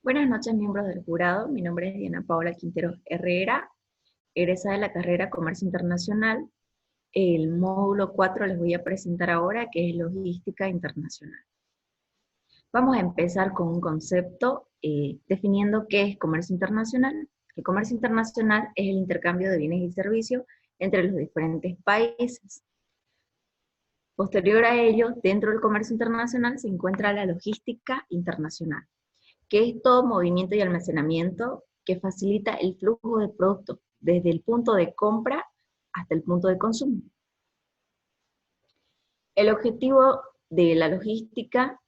Buenas noches, miembros del jurado. Mi nombre es Diana Paola Quintero Herrera, egresada de la carrera Comercio Internacional. El módulo 4 les voy a presentar ahora, que es Logística Internacional. Vamos a empezar con un concepto definiendo qué es comercio internacional. El comercio internacional es el intercambio de bienes y servicios entre los diferentes países. Posterior a ello, dentro del comercio internacional se encuentra la logística internacional, que es todo movimiento y almacenamiento que facilita el flujo de productos desde el punto de compra hasta el punto de consumo. El objetivo de la logística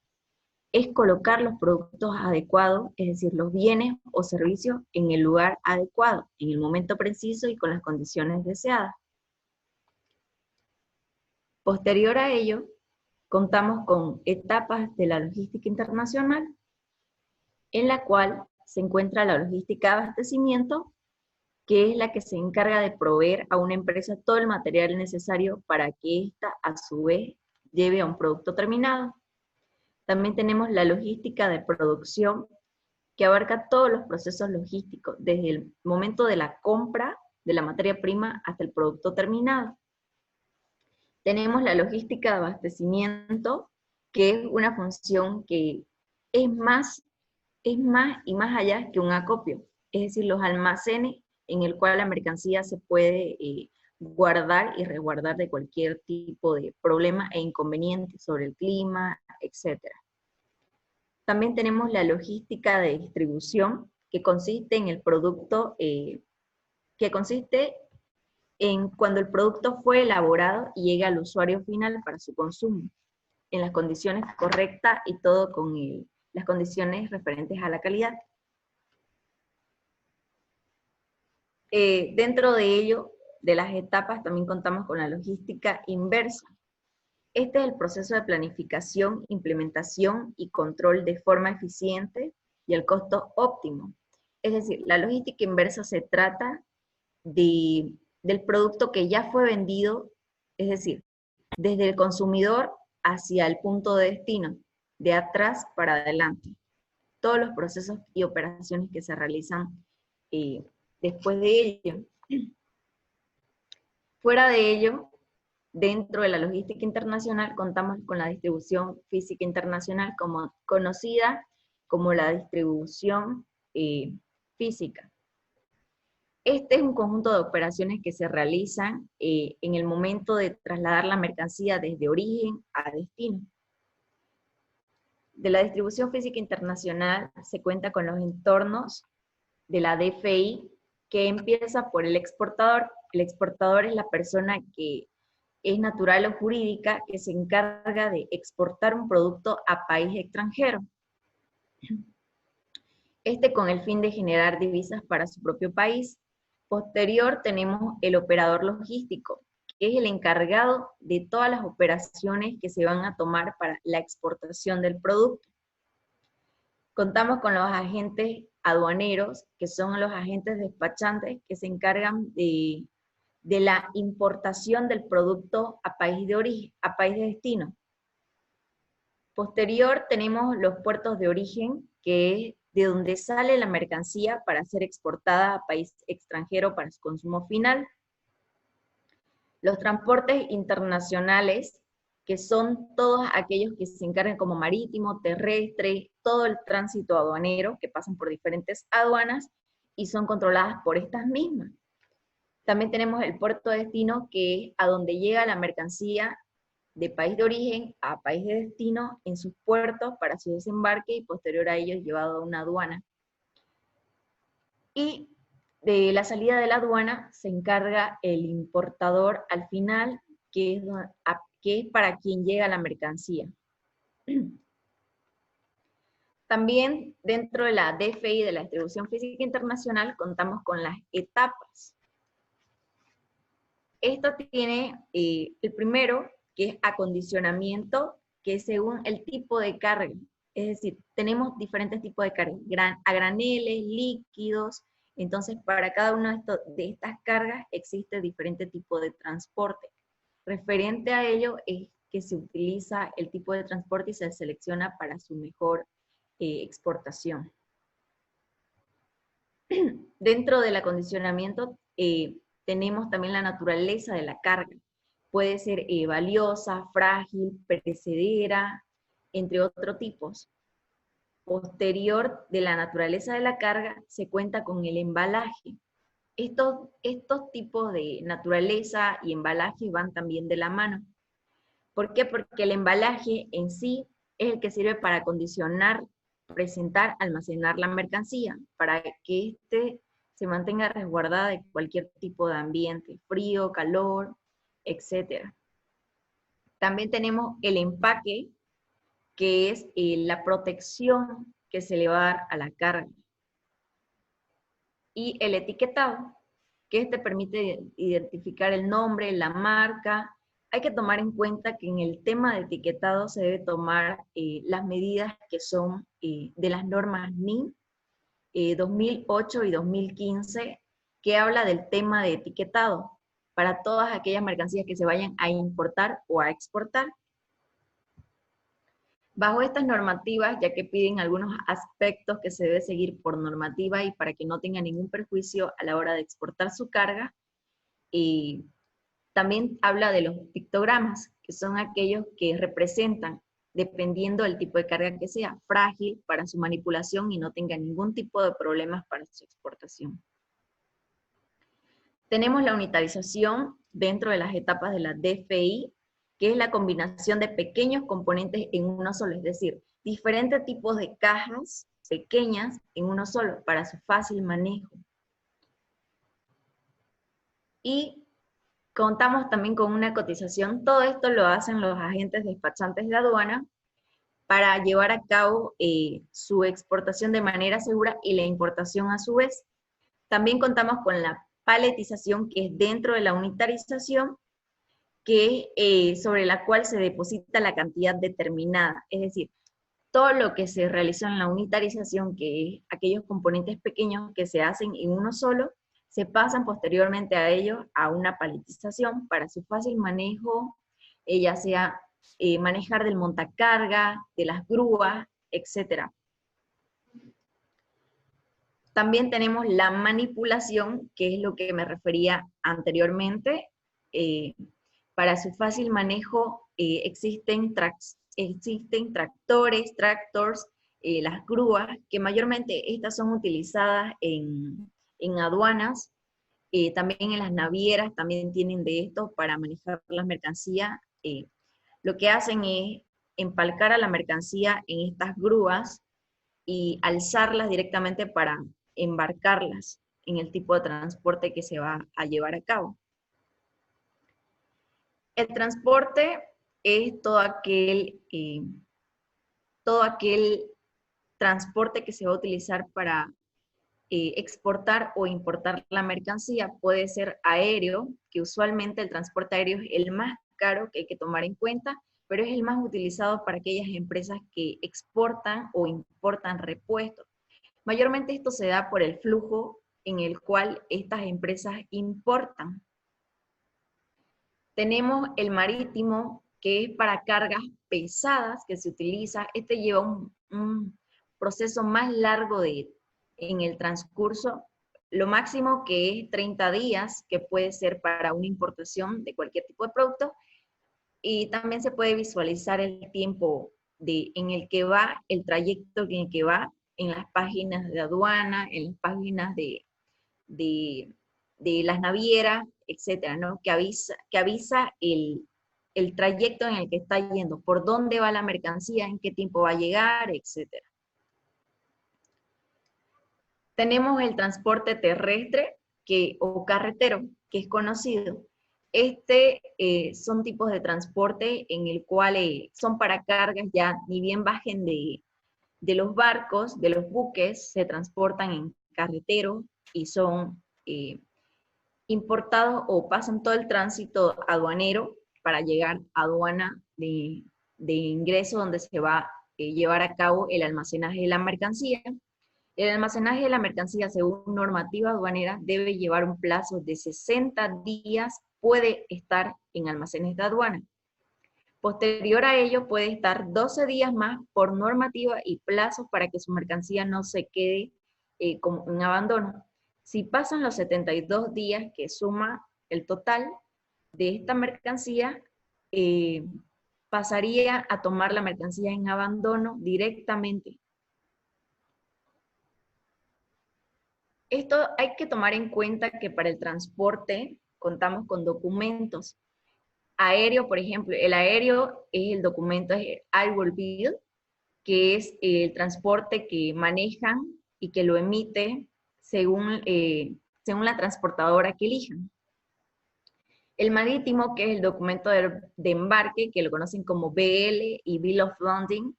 es colocar los productos adecuados, es decir, los bienes o servicios en el lugar adecuado, en el momento preciso y con las condiciones deseadas. Posterior a ello, contamos con etapas de la logística internacional, en la cual se encuentra la logística de abastecimiento, que es la que se encarga de proveer a una empresa todo el material necesario para que ésta, a su vez, lleve a un producto terminado. También tenemos la logística de producción, que abarca todos los procesos logísticos, desde el momento de la compra de la materia prima hasta el producto terminado. Tenemos la logística de abastecimiento, que es una función que es más y más allá que un acopio, es decir, los almacenes en el cual la mercancía se puede guardar y resguardar de cualquier tipo de problema e inconveniente sobre el clima, etc. También tenemos la logística de distribución, que consiste en el producto, que consiste en cuando el producto fue elaborado y llega al usuario final para su consumo, en las condiciones correctas y todo con las condiciones referentes a la calidad. Dentro de ello, de las etapas, también contamos con la logística inversa. Este es el proceso de planificación, implementación y control de forma eficiente y al costo óptimo. Es decir, la logística inversa se trata del producto que ya fue vendido, es decir, desde el consumidor hacia el punto de destino, de atrás para adelante. Todos los procesos y operaciones que se realizan después de ello. Fuera de ello, dentro de la logística internacional contamos con la distribución física internacional, conocida como la distribución física. Este es un conjunto de operaciones que se realizan en el momento de trasladar la mercancía desde origen a destino. De la distribución física internacional se cuenta con los entornos de la DFI, que empieza por el exportador. El exportador es la persona que es natural o jurídica que se encarga de exportar un producto a país extranjero. Este con el fin de generar divisas para su propio país. Posterior tenemos el operador logístico, que es el encargado de todas las operaciones que se van a tomar para la exportación del producto. Contamos con los agentes aduaneros, que son los agentes despachantes que se encargan de la importación del producto a país de origen, a país de destino. Posterior tenemos los puertos de origen, que es de donde sale la mercancía para ser exportada a país extranjero para su consumo final. Los transportes internacionales, que son todos aquellos que se encargan como marítimo, terrestre, todo el tránsito aduanero, que pasan por diferentes aduanas y son controladas por estas mismas. También tenemos el puerto de destino, que es a donde llega la mercancía de país de origen a país de destino en sus puertos para su desembarque y posterior a ello es llevado a una aduana. Y de la salida de la aduana se encarga el importador al final, que es para quien llega la mercancía. También dentro de la DFI, de la Distribución Física Internacional, contamos con las etapas. Esto tiene el primero, que es acondicionamiento, que es según el tipo de carga. Es decir, tenemos diferentes tipos de carga, a graneles, líquidos. Entonces, para cada una de estas cargas existe diferente tipo de transporte. Referente a ello es que se utiliza el tipo de transporte y se selecciona para su mejor exportación. Dentro del acondicionamiento tenemos también la naturaleza de la carga. Puede ser valiosa, frágil, perecedera, entre otros tipos. Posterior de la naturaleza de la carga, se cuenta con el embalaje. Estos tipos de naturaleza y embalaje van también de la mano. ¿Por qué? Porque el embalaje en sí es el que sirve para acondicionar, presentar, almacenar la mercancía, para que éste se mantenga resguardada de cualquier tipo de ambiente, frío, calor, etc. También tenemos el empaque, que es la protección que se le va a dar a la carga. Y el etiquetado, que este permite identificar el nombre, la marca. Hay que tomar en cuenta que en el tema de etiquetado se debe tomar las medidas que son de las normas NIM 2008 y 2015, que habla del tema de etiquetado para todas aquellas mercancías que se vayan a importar o a exportar. Bajo estas normativas, ya que piden algunos aspectos que se debe seguir por normativa y para que no tenga ningún perjuicio a la hora de exportar su carga, también habla de los pictogramas, que son aquellos que representan, dependiendo del tipo de carga que sea, frágil para su manipulación y no tenga ningún tipo de problemas para su exportación. Tenemos la unitarización dentro de las etapas de la DFI, que es la combinación de pequeños componentes en uno solo, es decir, diferentes tipos de cajas pequeñas en uno solo para su fácil manejo. Y contamos también con una cotización. Todo esto lo hacen los agentes despachantes de aduana para llevar a cabo su exportación de manera segura y la importación a su vez. También contamos con la paletización, que es dentro de la unitarización, que sobre la cual se deposita la cantidad determinada. Es decir, todo lo que se realizó en la unitarización, que es aquellos componentes pequeños que se hacen en uno solo, se pasan posteriormente a ellos a una paletización para su fácil manejo, ya sea manejar del montacarga, de las grúas, etc. También tenemos la manipulación, que es lo que me refería anteriormente. Para su fácil manejo existen tractores, las grúas, que mayormente estas son utilizadas en aduanas, también en las navieras, también tienen de esto para manejar las mercancías. Lo que hacen es empalcar a la mercancía en estas grúas y alzarlas directamente para embarcarlas en el tipo de transporte que se va a llevar a cabo. El transporte es todo aquel transporte que se va a utilizar para exportar o importar la mercancía. Puede ser aéreo, que usualmente el transporte aéreo es el más caro que hay que tomar en cuenta, pero es el más utilizado para aquellas empresas que exportan o importan repuestos. Mayormente esto se da por el flujo en el cual estas empresas importan. Tenemos el marítimo, que es para cargas pesadas que se utiliza. Este lleva un proceso más largo en el transcurso, lo máximo que es 30 días, que puede ser para una importación de cualquier tipo de producto, y también se puede visualizar el tiempo en el que va, el trayecto en el que va, en las páginas de aduana, en las páginas de las navieras, etcétera, ¿no? Que avisa el trayecto en el que está yendo, por dónde va la mercancía, en qué tiempo va a llegar, etcétera. Tenemos el transporte terrestre o carretero, que es conocido. Son tipos de transporte en el cual son para cargas ya, ni bien bajen de los barcos, de los buques, se transportan en carretero y son importados o pasan todo el tránsito aduanero para llegar a aduana de ingreso, donde se va a llevar a cabo el almacenaje de la mercancía. El almacenaje de la mercancía, según normativa aduanera, debe llevar un plazo de 60 días, puede estar en almacenes de aduana. Posterior a ello, puede estar 12 días más por normativa y plazos para que su mercancía no se quede como en abandono. Si pasan los 72 días que suma el total de esta mercancía, pasaría a tomar la mercancía en abandono directamente. Esto hay que tomar en cuenta que para el transporte contamos con documentos. Aéreo, por ejemplo, el aéreo es el documento, es el Airworld Bill, que es el transporte que manejan y que lo emite según la transportadora que elijan. El marítimo, que es el documento de embarque, que lo conocen como BL y Bill of Landing,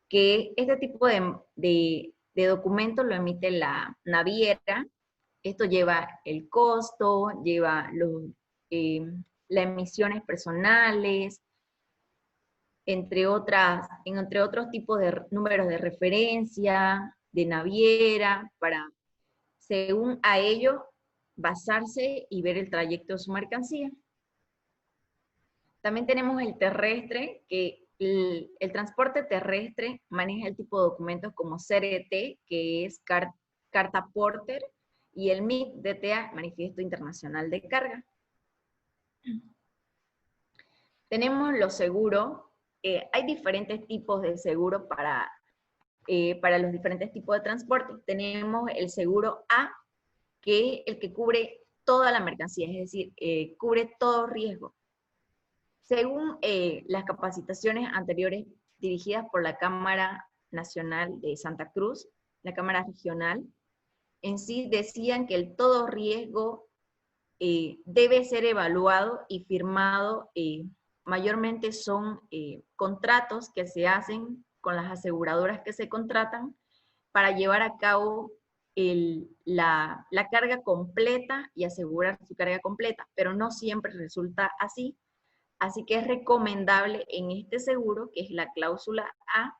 que este tipo de documento lo emite la naviera. Esto lleva el costo, lleva las emisiones personales, entre otros tipos de números de referencia, de naviera, para, según a ello, basarse y ver el trayecto de su mercancía. También tenemos el terrestre, que el transporte terrestre maneja el tipo de documentos como CRT, que es Carta Porter, y el MIC-DTA, Manifiesto Internacional de Carga. Tenemos los seguros. Hay diferentes tipos de seguro para los diferentes tipos de transporte. Tenemos el seguro A, que es el que cubre toda la mercancía, es decir, cubre todo riesgo. Según las capacitaciones anteriores dirigidas por la Cámara Nacional de Santa Cruz, la Cámara Regional, en sí decían que el todo riesgo debe ser evaluado y firmado. Mayormente son contratos que se hacen con las aseguradoras que se contratan para llevar a cabo la carga completa y asegurar su carga completa, pero no siempre resulta así. Así que es recomendable en este seguro, que es la cláusula A,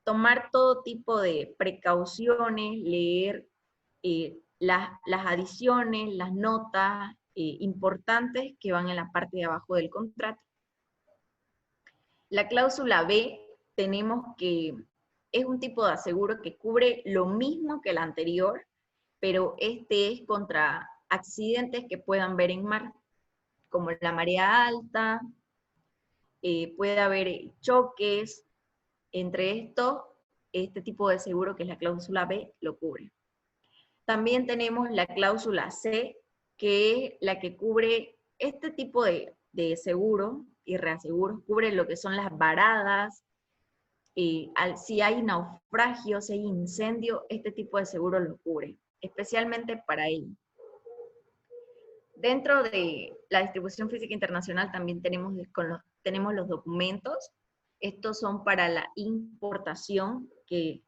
tomar todo tipo de precauciones, leer las adiciones, las notas importantes que van en la parte de abajo del contrato. La cláusula B, tenemos que es un tipo de aseguro que cubre lo mismo que el anterior, pero este es contra accidentes que puedan ver en mar, como la marea alta, puede haber choques. Entre estos, este tipo de seguro, que es la cláusula B, lo cubre. También tenemos la cláusula C, que es la que cubre este tipo de seguro y reaseguros, cubre lo que son las varadas, si hay naufragio, si hay incendio, este tipo de seguro lo cubre, especialmente para ello. Dentro de la distribución física internacional también tenemos los documentos. Estos son para la importación, que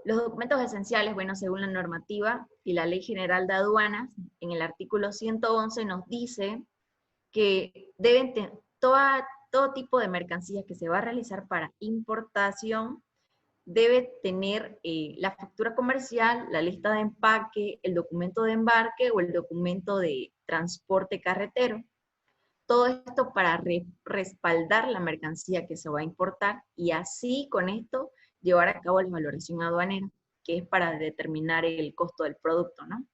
los documentos esenciales, bueno, según la normativa y la Ley General de Aduanas, en el artículo 111 nos dice que todo tipo de mercancías que se va a realizar para importación debe tener la factura comercial, la lista de empaque, el documento de embarque o el documento de transporte carretero. Todo esto para respaldar la mercancía que se va a importar, y así con esto llevar a cabo la valoración aduanera, que es para determinar el costo del producto, ¿no?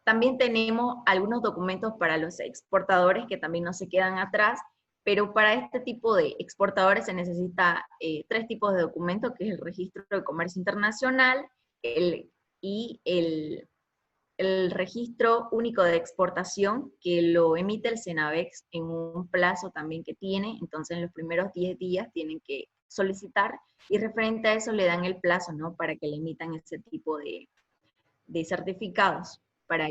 También tenemos algunos documentos para los exportadores que también no se quedan atrás, pero para este tipo de exportadores se necesita 3 tipos de documentos, que es el Registro de Comercio Internacional y el Registro Único de Exportación, que lo emite el Cenavex en un plazo también que tiene. Entonces en los primeros 10 días tienen que solicitar, y referente a eso le dan el plazo, ¿no?, para que le emitan ese tipo de certificados, para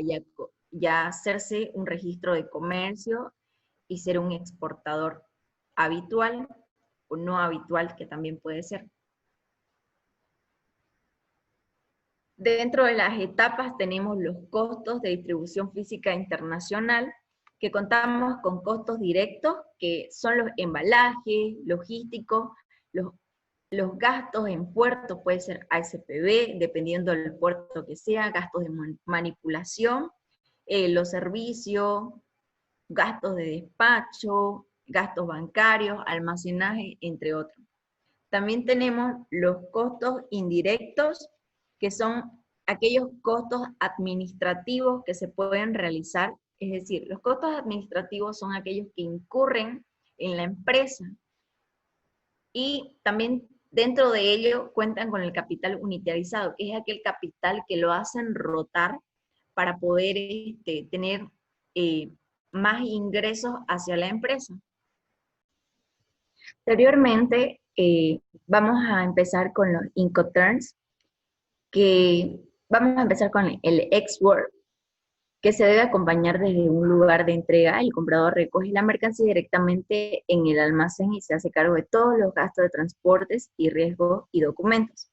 ya hacerse un registro de comercio y ser un exportador habitual o no habitual, que también puede ser. Dentro de las etapas tenemos los costos de distribución física internacional, que contamos con costos directos, que son los embalajes, logísticos, los gastos en puerto, puede ser ASPB, dependiendo del puerto que sea, gastos de manipulación, los servicios, gastos de despacho, gastos bancarios, almacenaje, entre otros. También tenemos los costos indirectos, que son aquellos costos administrativos que se pueden realizar. Es decir, los costos administrativos son aquellos que incurren en la empresa y también dentro de ello cuentan con el capital unitarizado, que es aquel capital que lo hacen rotar para poder tener más ingresos hacia la empresa. Anteriormente, vamos a empezar con los Incoterms, que vamos a empezar con el Ex-Work, que se debe acompañar desde un lugar de entrega. El comprador recoge la mercancía directamente en el almacén y se hace cargo de todos los gastos de transportes y riesgos y documentos.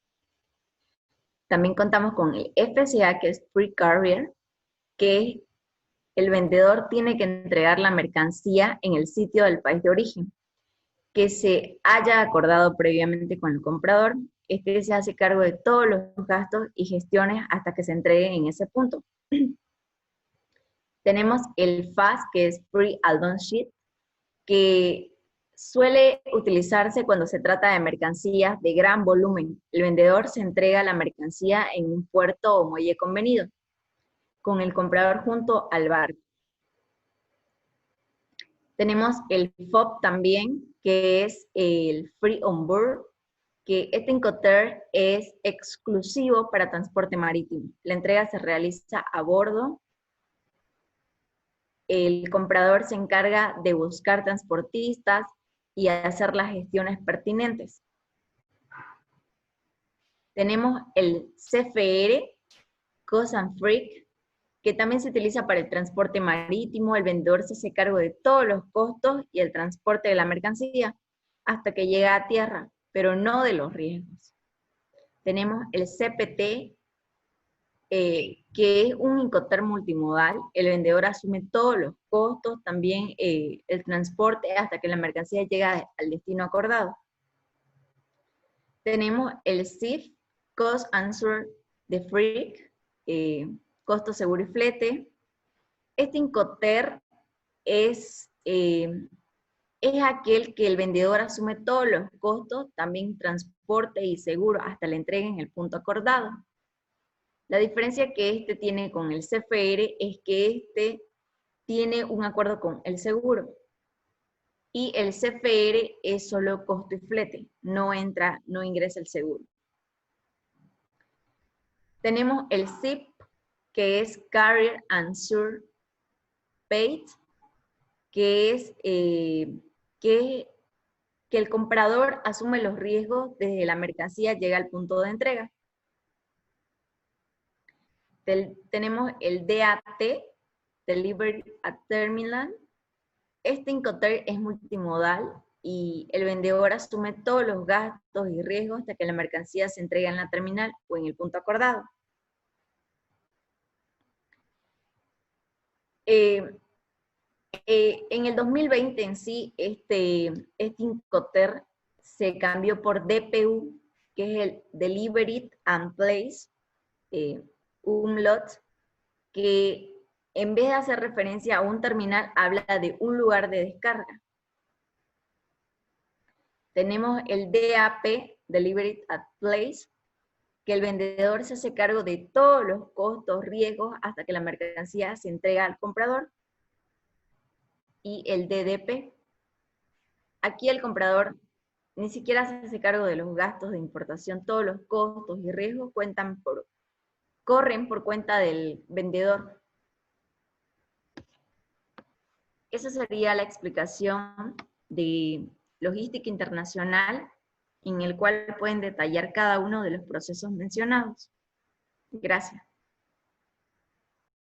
También contamos con el FCA, que es Free Carrier, que el vendedor tiene que entregar la mercancía en el sitio del país de origen, que se haya acordado previamente con el comprador. Este se hace cargo de todos los gastos y gestiones hasta que se entregue en ese punto. Tenemos el FAS, que es Free Add-on Sheet, que suele utilizarse cuando se trata de mercancías de gran volumen. El vendedor se entrega la mercancía en un puerto o muelle convenido, con el comprador junto al barco. Tenemos el FOB también, que es el Free On Board, que este Incoterm es exclusivo para transporte marítimo. La entrega se realiza a bordo. El comprador se encarga de buscar transportistas y hacer las gestiones pertinentes. Tenemos el CFR, Cost and Freight, que también se utiliza para el transporte marítimo. El vendedor se hace cargo de todos los costos y el transporte de la mercancía hasta que llega a tierra, pero no de los riesgos. Tenemos el CPT, que es un Incoterm multimodal. El vendedor asume todos los costos, también el transporte hasta que la mercancía llega al destino acordado. Tenemos el CIF, Cost Answer the Freight, costo, seguro y flete. Este Incoterm es aquel que el vendedor asume todos los costos, también transporte y seguro hasta la entrega en el punto acordado. La diferencia que este tiene con el CFR es que este tiene un acuerdo con el seguro. Y el CFR es solo costo y flete, no ingresa el seguro. Tenemos el CIP, que es Carrier and Sur Paid, que es que el comprador asume los riesgos desde la mercancía llega al punto de entrega. Tenemos el DAT, Delivery at Terminal. Este Incoterm es multimodal y el vendedor asume todos los gastos y riesgos hasta que la mercancía se entrega en la terminal o en el punto acordado. En el 2020 en sí, este Incoterm se cambió por DPU, que es el Delivery and Place, UMLOT, que en vez de hacer referencia a un terminal, habla de un lugar de descarga. Tenemos el DAP, Delivery at Place, que el vendedor se hace cargo de todos los costos, riesgos, hasta que la mercancía se entrega al comprador. Y el DDP, aquí el comprador ni siquiera se hace cargo de los gastos de importación, todos los costos y riesgos corren por cuenta del vendedor. Esa sería la explicación de logística internacional, en el cual pueden detallar cada uno de los procesos mencionados. Gracias.